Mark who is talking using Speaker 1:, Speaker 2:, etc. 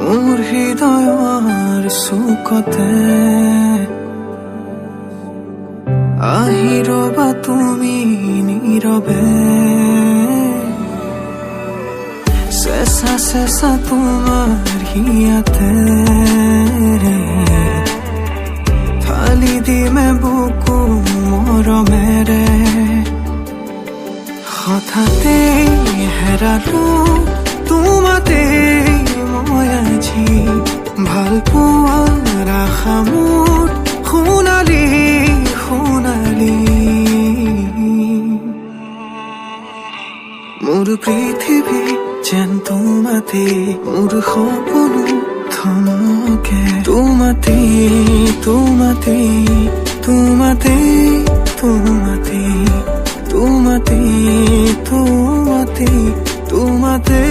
Speaker 1: মোৰ হৃদয়ৰ চুকতে আহি ৰবা তুমি নীৰৱে, চেঁচা চেঁচা তোমাৰ হিয়াতে ঢালি দিমে বুকু মৰমেৰে। হঠাতে হেৰালো তোমাতে মই আজি, ভাল পোৱাৰ আশা মোৰ সোণালী সোণালী। মোৰ পৃথিৱী যেন তোমাতে, মোৰ সপোনো থমকে তোমাতে তোমাতে তোমাতে তোমাতে তোমাতে তোমাতে তোমাতে।